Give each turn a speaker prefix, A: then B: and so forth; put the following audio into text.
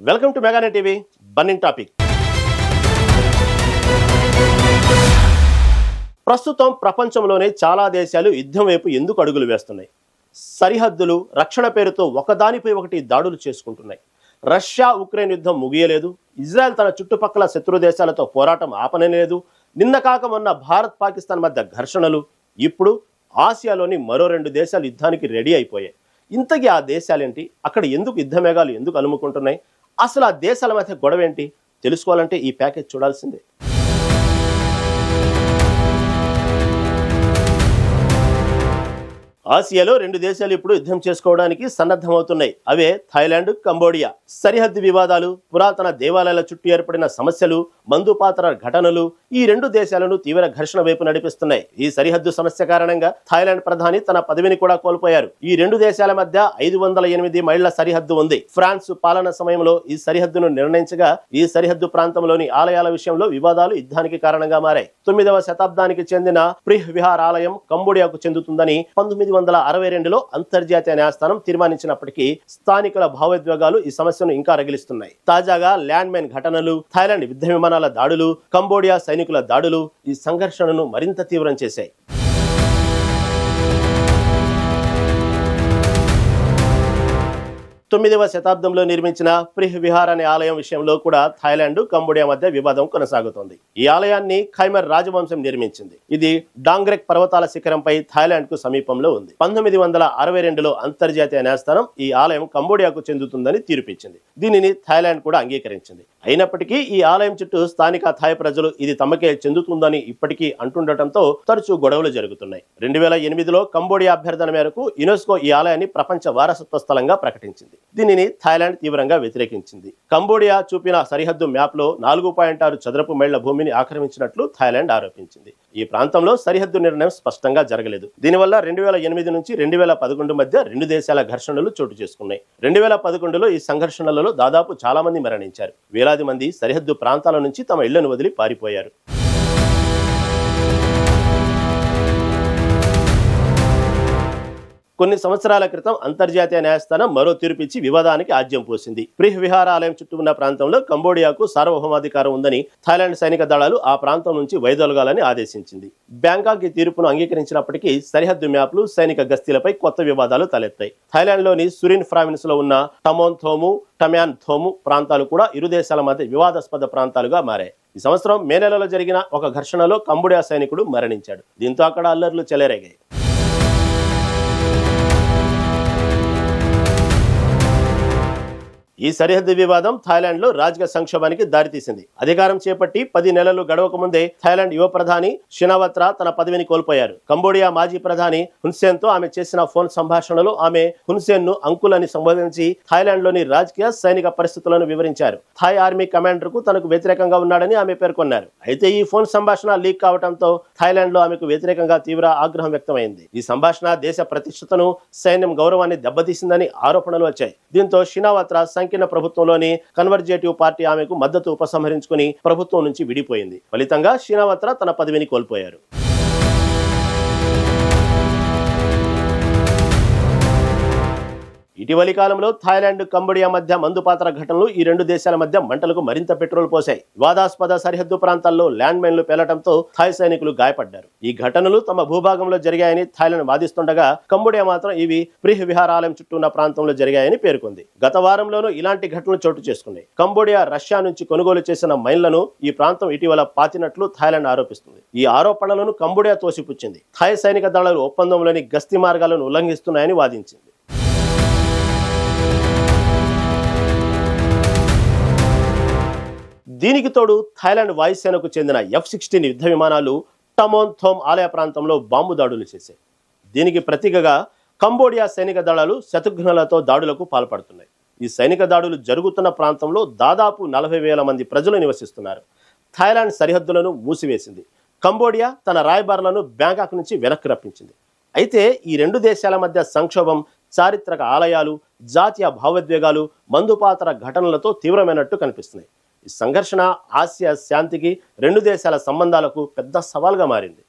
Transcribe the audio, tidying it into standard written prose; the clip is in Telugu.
A: Welcome to Meganet TV. Burning topic. ప్రస్తుతం ప్రపంచంలోనే చాలా దేశాలు యుద్ధం వైపు ఎందుకు అడుగులు వేస్తున్నాయి? సరిహద్దులు, రక్షణ పేరుతో ఒకదానిపై ఒకటి దాడులు చేసుకుంటున్నాయి. రష్యా ఉక్రెయిన్ యుద్ధం ముగియలేదు. ఇజ్రాయెల్ తన చుట్టుపక్కల శత్రు దేశాలతో పోరాటం ఆపనలేదు. నిన్న కాక మొన్న భారత్ పాకిస్తాన్ మధ్య ఘర్షణలు. ఇప్పుడు ఆసియాలోని మరో 2 దేశాలు యుద్ధానికి రెడీ అయిపోయాయి. ఇంతకీ ఆ దేశాలేంటి? అక్కడ ఎందుకు యుద్ధ మేఘాలు ఎందుకు అలుముకుంటున్నాయి? అసలు ఆ దేశాల మధ్య గొడవ ఏంటి? తెలుసుకోవాలంటే ఈ ప్యాకేజ్ చూడాల్సిందే. ఆసియాలో 2 దేశాలు ఇప్పుడు యుద్ధం చేసుకోవడానికి సన్నద్ధమవుతున్నాయి. అవే థాయిలాండ్, కంబోడియా. సరిహద్దు వివాదాలు, పురాతన దేవాలయాల చుట్టూ ఏర్పడిన సమస్యలు, మందుపాత్ర ఘటనలు ఈ 2 దేశాలను తీవ్ర ఘర్షణ వైపు నడిపిస్తున్నాయి. ఈ సరిహద్దు సమస్య కారణంగా థాయిలాండ్ ప్రధాని తన పదవిని కూడా కోల్పోయారు. ఈ 2 దేశాల మధ్య 508 మైళ్ల సరిహద్దు ఉంది. ఫ్రాన్స్ పాలన సమయంలో ఈ సరిహద్దును నిర్ణయించగా ఈ సరిహద్దు ప్రాంతంలోని ఆలయాల విషయంలో వివాదాలు యుద్ధానికి కారణంగా మారాయి. 9వ శతాబ్దానికి చెందిన ప్రిహ్ విహార్ ఆలయం కంబోడియాకు చెందుతుందని 1962లో అంతర్జాతీయ న్యాయస్థానం తీర్మానించినప్పటికీ స్థానికుల భావోద్వేగాలు ఈ సమస్యను ఇంకా రగిలిస్తున్నాయి. తాజాగా ల్యాండ్ మైన్ ఘటనలు, థాయిలాండ్ యుద్ధ విమానాల దాడులు, కంబోడియా సైనికుల దాడులు ఈ సంఘర్షణను మరింత తీవ్రం చేశాయి. 9వ శతాబ్దంలో నిర్మించిన ప్రిహ్ విహార్ అనే ఆలయం విషయంలో కూడా థాయిలాండ్, కంబోడియా మధ్య వివాదం కొనసాగుతోంది. ఈ ఆలయాన్ని ఖైమర్ రాజవంశం నిర్మించింది. ఇది డాంగ్రెక్ పర్వతాల శిఖరంపై థాయిలాండ్ కు సమీపంలో ఉంది. 1962లో అంతర్జాతీయ న్యాయస్థానం ఈ ఆలయం కంబోడియాకు చెందుతుందని తీర్పిచ్చింది. దీనిని థాయిలాండ్ కూడా అంగీకరించింది. అయినప్పటికీ ఈ ఆలయం చుట్టూ స్థానిక థాయ్ ప్రజలు ఇది తమకే చెందుతుందని ఇప్పటికీ అంటుండటంతో తరచూ గొడవలు జరుగుతున్నాయి. 2008లో కంబోడియా అభ్యర్థన మేరకు యునెస్కో ఈ ఆలయాన్ని ప్రపంచ వారసత్వ స్థలంగా ప్రకటించింది. దీనిని థాయిలాండ్ తీవ్రంగా వ్యతిరేకించింది. కంబోడియా చూపిన సరిహద్దు మ్యాప్ లో 4.6 చదరపు మైళ్ల భూమిని ఆక్రమించినట్లు థాయిలాండ్ ఆరోపించింది. ఈ ప్రాంతంలో సరిహద్దు నిర్ణయం స్పష్టంగా జరగలేదు. దీనివల్ల 2008 నుంచి 2011 మధ్య 2 దేశాల ఘర్షణలు చోటు చేసుకున్నాయి. 2011లో ఈ సంఘర్షణలలో దాదాపు చాలా మంది మరణించారు. వేలాది మంది సరిహద్దు ప్రాంతాల నుంచి తమ ఇళ్లను వదిలి పారిపోయారు. కొన్ని సంవత్సరాల క్రితం అంతర్జాతీయ న్యాయస్థానం మరో తీర్పిచ్చి వివాదానికి ఆజ్యం పోసింది. ప్రిహ్ విహార్ ఆలయం చుట్టూ ఉన్న ప్రాంతంలో కంబోడియాకు సార్వభౌమాధికారం ఉందని థాయిలాండ్ సైనిక దళాలు ఆ ప్రాంతం నుంచి వైదొలగాలని ఆదేశించింది. బ్యాంకాక్ ఈ తీర్పును అంగీకరించినప్పటికీ సరిహద్దు మ్యాప్లు, సైనిక గస్తీలపై కొత్త వివాదాలు తలెత్తాయి. థాయిలాండ్లోని సురిన్ ప్రావిన్స్ లో ఉన్న టమోన్ థోము, టమ్యాన్ థోము ప్రాంతాలు కూడా ఇరు దేశాల మధ్య వివాదాస్పద ప్రాంతాలుగా మారాయి. ఈ సంవత్సరం మే నెలలో జరిగిన ఒక ఘర్షణలో కంబోడియా సైనికుడు మరణించాడు. దీంతో అక్కడ అల్లర్లు చెలరేగాయి. ఈ సరిహద్దు వివాదం థాయిలాండ్ లో రాజకీయ సంక్షోభానికి దారితీసింది. అధికారం చేపట్టి 10 నెలలు గడవక ముందే థాయిలాండ్ యువ ప్రధాని షినావత్రా తన పదవిని కోల్పోయారు. కంబోడియా మాజీ ప్రధాని హున్సేన్ తో ఆమె చేసిన ఫోన్ సంభాషణలో ఆమె హున్సేన్ ను అంకుల్ అని సంబోధించి థాయిలాండ్ లోని రాజకీయ, సైనిక పరిస్థితులను వివరించారు. థాయ్ ఆర్మీ కమాండర్ కు తనకు వ్యతిరేకంగా ఉన్నాడని ఆమె పేర్కొన్నారు. అయితే ఈ ఫోన్ సంభాషణ లీక్ కావడంతో థాయిలాండ్ లో ఆమెకు వ్యతిరేకంగా తీవ్ర ఆగ్రహం వ్యక్తమైంది. ఈ సంభాషణ దేశ ప్రతిష్టతను, సైన్యం గౌరవాన్ని దెబ్బతీసిందని ఆరోపణలు వచ్చాయి. దీంతో షినావత్రా సంకీర్ణ ప్రభుత్వంలోని కన్వర్జేటివ్ పార్టీ ఆమెకు మద్దతు ఉపసంహరించుకుని ప్రభుత్వం నుంచి విడిపోయింది. ఫలితంగా షినావత్రా తన పదవిని కోల్పోయారు. ఇటీవలి కాలంలో థాయిలాండ్, కంబోడియా మధ్య మందుపాత్ర ఘటనలు ఈ 2 దేశాల మధ్య మంటలకు మరింత పెట్రోల్ పోశాయి. వివాదాస్పద సరిహద్దు ప్రాంతాల్లో ల్యాండ్ మైన్లు పేలటంతో థాయ్ సైనికులు గాయపడ్డారు. ఈ ఘటనలు తమ భూభాగంలో జరిగాయని థాయిలాండ్ వాదిస్తుండగా కంబోడియా మాత్రం ఇవి ప్రిహ్ విహార్ ఆలయం చుట్టూ ఉన్న ప్రాంతంలో జరిగాయని పేర్కొంది. గత వారంలోనూ ఇలాంటి ఘటనలు చోటు చేసుకున్నాయి. కంబోడియా రష్యా నుంచి కొనుగోలు చేసిన మైన్లను ఈ ప్రాంతం ఇటీవల పాతినట్లు థాయిలాండ్ ఆరోపిస్తుంది. ఈ ఆరోపణలను కంబోడియా తోసిపుచ్చింది. థాయ్ సైనిక దళాలు ఒప్పందంలోని గస్తీ మార్గాలను ఉల్లంఘిస్తున్నాయని వాదించింది. దీనికి తోడు థాయిలాండ్ వాయుసేనకు చెందిన F-16 యుద్ధ విమానాలు టమోన్ థోమ్ ఆలయ ప్రాంతంలో బాంబు దాడులు చేశాయి. దీనికి ప్రతీకగా కంబోడియా సైనిక దళాలు శతఘ్నులతో దాడులకు పాల్పడుతున్నాయి. ఈ సైనిక దాడులు జరుగుతున్న ప్రాంతంలో దాదాపు 40,000 మంది ప్రజలు నివసిస్తున్నారు. థాయిలాండ్ సరిహద్దులను మూసివేసింది. కంబోడియా తన రాయబారులను బ్యాంకాక్ నుంచి వెనక్కి రప్పించింది. అయితే ఈ 2 దేశాల మధ్య సంక్షోభం చారిత్రక ఆలయాలు, జాతీయ భావోద్వేగాలు, మందుపాత్ర ఘటనలతో తీవ్రమైనట్టు కనిపిస్తున్నాయి. ఈ సంఘర్షణ ఆసియా శాంతికి, 2 దేశాల సంబంధాలకు పెద్ద సవాల్గా మారింది.